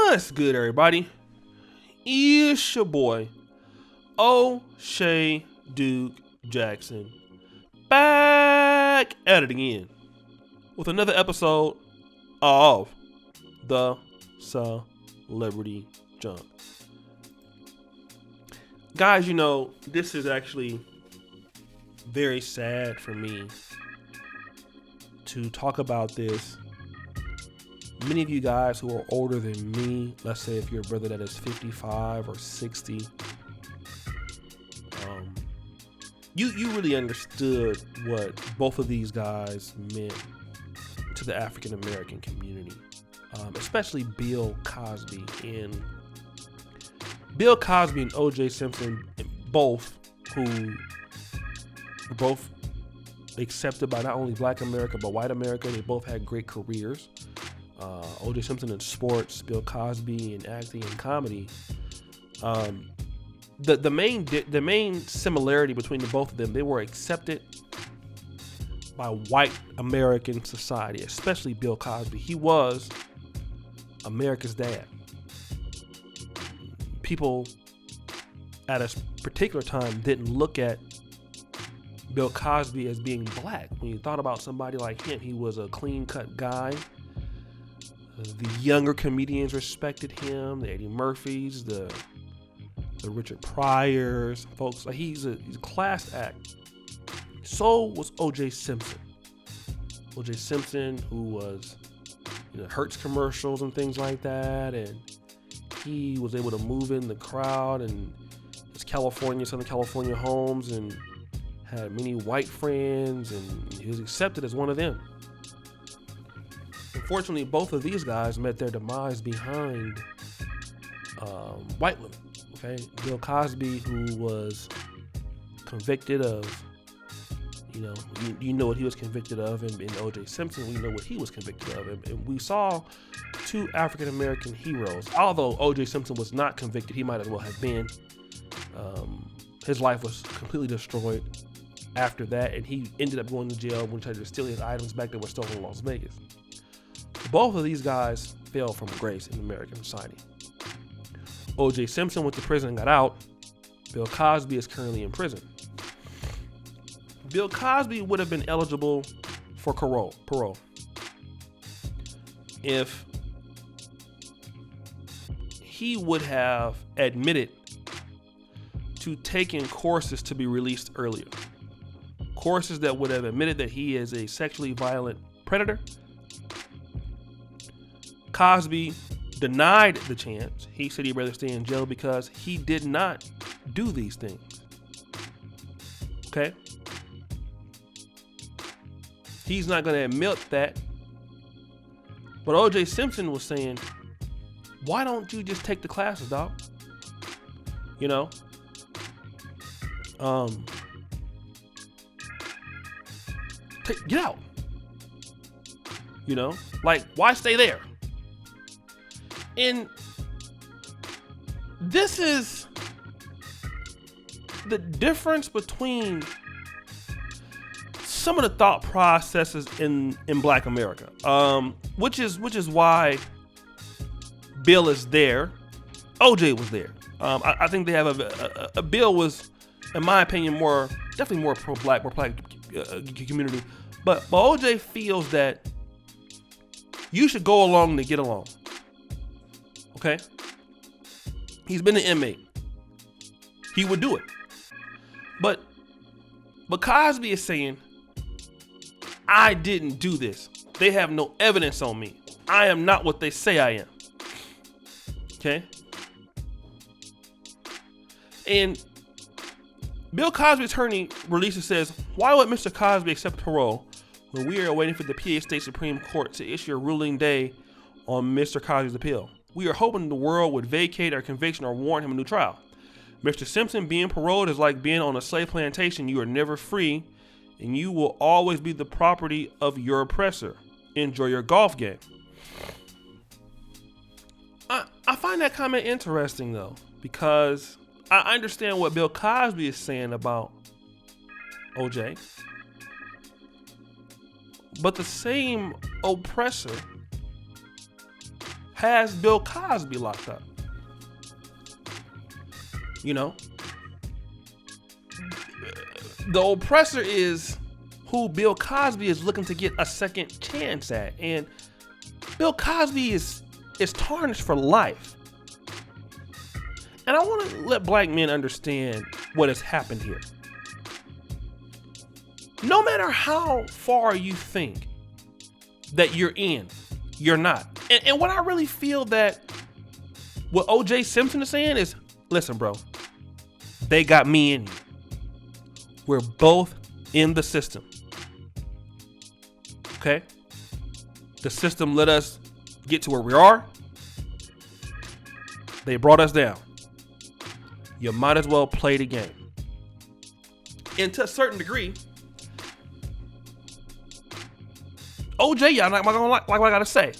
What's good, everybody? It's your boy, O'Shea Duke Jackson, back at it again with another episode of the Celebrity Jump. Guys, this is actually very sad for me to talk about this. Many of you guys who are older than me, let's say if you're a brother that is 55 or 60, you really understood what both of these guys meant to the African American community, especially Bill Cosby. And Bill Cosby and O.J. Simpson, both accepted by not only Black America but white America. They both had great careers. O.J. Simpson in sports, Bill Cosby in acting and comedy. The main similarity between the both of them, they were accepted by white American society, especially Bill Cosby. He was America's dad. People at a particular time didn't look at Bill Cosby as being black. When you thought about somebody like him, he was a clean-cut guy. The younger comedians respected him, the Eddie Murphys, the Richard Pryors, folks. Like he's a class act. So was O.J. Simpson. O.J. Simpson, who was Hertz commercials and things like that, and he was able to move in the crowd and his Southern California homes, and had many white friends, and he was accepted as one of them. Unfortunately, both of these guys met their demise behind white women. Okay, Bill Cosby, who was convicted of, you know what he was convicted of, and O.J. Simpson, we know what he was convicted of, and we saw two African American heroes. Although O.J. Simpson was not convicted, he might as well have been. His life was completely destroyed after that, and he ended up going to jail when he tried to steal his items back that were stolen in Las Vegas. Both of these guys fell from grace in American society. O.J. Simpson went to prison and got out. Bill Cosby is currently in prison. Bill Cosby would have been eligible for parole if he would have admitted to taking courses to be released earlier. Courses that would have admitted that he is a sexually violent predator. Cosby denied the chance. He said he'd rather stay in jail because he did not do these things. Okay? He's not going to admit that. But O.J. Simpson was saying, why don't you just take the classes, dog? Get out. Why stay there? And this is the difference between some of the thought processes in Black America, which is why Bill is there. OJ was there. I think they have a Bill was, in my opinion, definitely more pro-black, more black community. But OJ feels that you should go along to get along. Okay? He's been an inmate. He would do it. But Cosby is saying, I didn't do this. They have no evidence on me. I am not what they say I am. Okay? And Bill Cosby's attorney releases says, why would Mr. Cosby accept parole when we are waiting for the PA State Supreme Court to issue a ruling day on Mr. Cosby's appeal? We are hoping the world would vacate our conviction or warrant him a new trial. Mr. Simpson, being paroled is like being on a slave plantation. You are never free, and you will always be the property of your oppressor. Enjoy your golf game. I find that comment interesting, though, because I understand what Bill Cosby is saying about OJ. But the same oppressor has Bill Cosby locked up. You know, the oppressor is who Bill Cosby is looking to get a second chance at. And Bill Cosby is tarnished for life. And I want to let black men understand what has happened here. No matter how far you think that you're in, you're not. And what I really feel that what O.J. Simpson is saying is, listen, bro, they got me in you. We're both in the system. Okay? The system let us get to where we are. They brought us down. You might as well play the game. And to a certain degree, OJ, y'all not gonna like what I gotta say.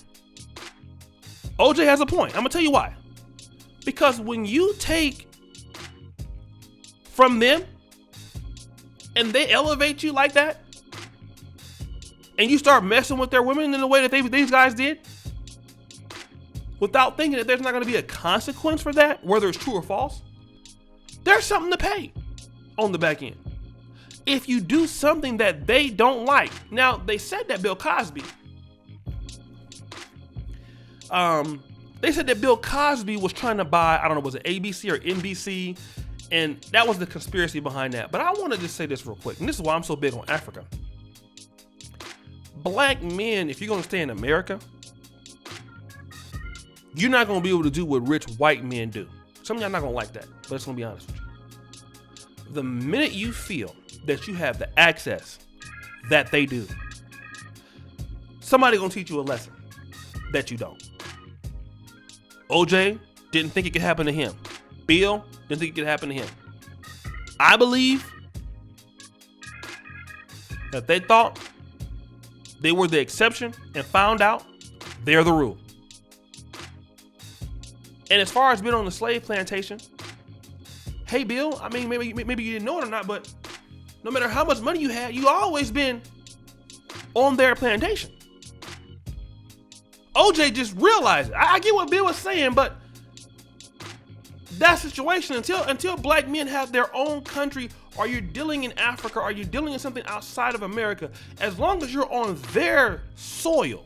OJ has a point. I'm gonna tell you why. Because when you take from them and they elevate you like that, and you start messing with their women in the way that these guys did, without thinking that there's not gonna be a consequence for that, whether it's true or false, there's something to pay on the back end. If you do something that they don't like. Now, they said that Bill Cosby, they said that Bill Cosby was trying to buy, I don't know, was it ABC or NBC? And that was the conspiracy behind that. But I want to just say this real quick. And this is why I'm so big on Africa. Black men, if you're going to stay in America, you're not going to be able to do what rich white men do. Some of y'all not going to like that, but let's going to be honest with you. The minute you feel that you have the access that they do, somebody going to teach you a lesson that you don't. OJ didn't think it could happen to him. Bill didn't think it could happen to him. I believe that they thought they were the exception and found out they're the rule. And as far as being on the slave plantation, hey, Bill, I mean, maybe you didn't know it or not, but no matter how much money you had, you always been on their plantation. OJ just realized it. I get what Bill was saying, but that situation, until black men have their own country, or you're dealing in Africa, or you're dealing in something outside of America, as long as you're on their soil,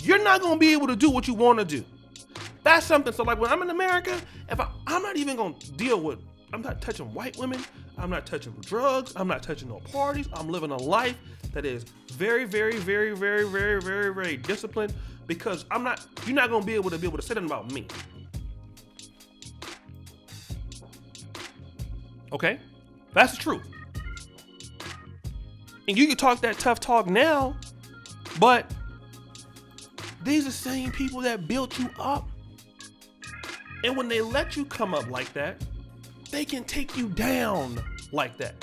you're not going to be able to do what you want to do. That's something. So like when I'm in America, I'm not even going to deal with, I'm not touching white women. I'm not touching drugs. I'm not touching no parties. I'm living a life that is very, very, very, very, very, very, very disciplined, because you're not going to be able to say something about me. Okay? That's the truth. And you can talk that tough talk now, but these are the same people that built you up. And when they let you come up like that, they can take you down like that.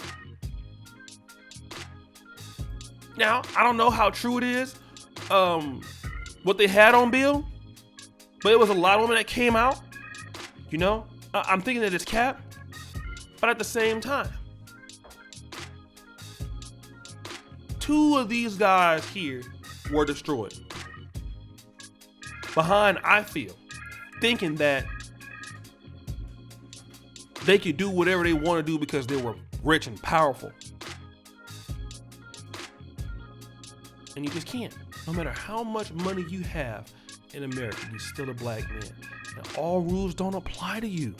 Now, I don't know how true it is, what they had on Bill, but it was a lot of women that came out, you know? I'm thinking that it's cap, but at the same time, two of these guys here were destroyed. Behind, I feel, thinking that they could do whatever they want to do because they were rich and powerful. And you just can't. No matter how much money you have in America, you're still a black man. And all rules don't apply to you.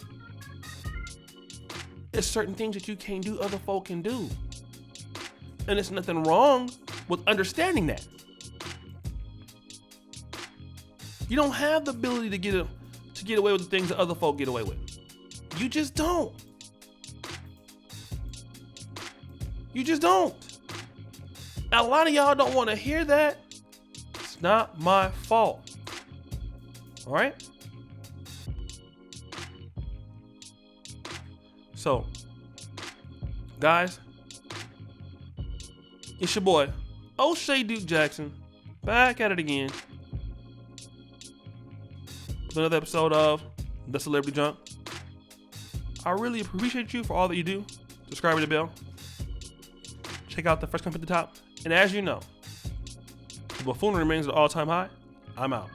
There's certain things that you can't do, other folk can do. And there's nothing wrong with understanding that. You don't have the ability to get away with the things that other folk get away with. You just don't. You just don't. Now, a lot of y'all don't want to hear that. It's not my fault. All right? So, guys, it's your boy, O'Shea Duke Jackson, back at it again with another episode of The Celebrity Junk. I really appreciate you for all that you do. Subscribe to the bell. Check out the first comment at the top. And as you know, the buffoonery remains at all-time high. I'm out.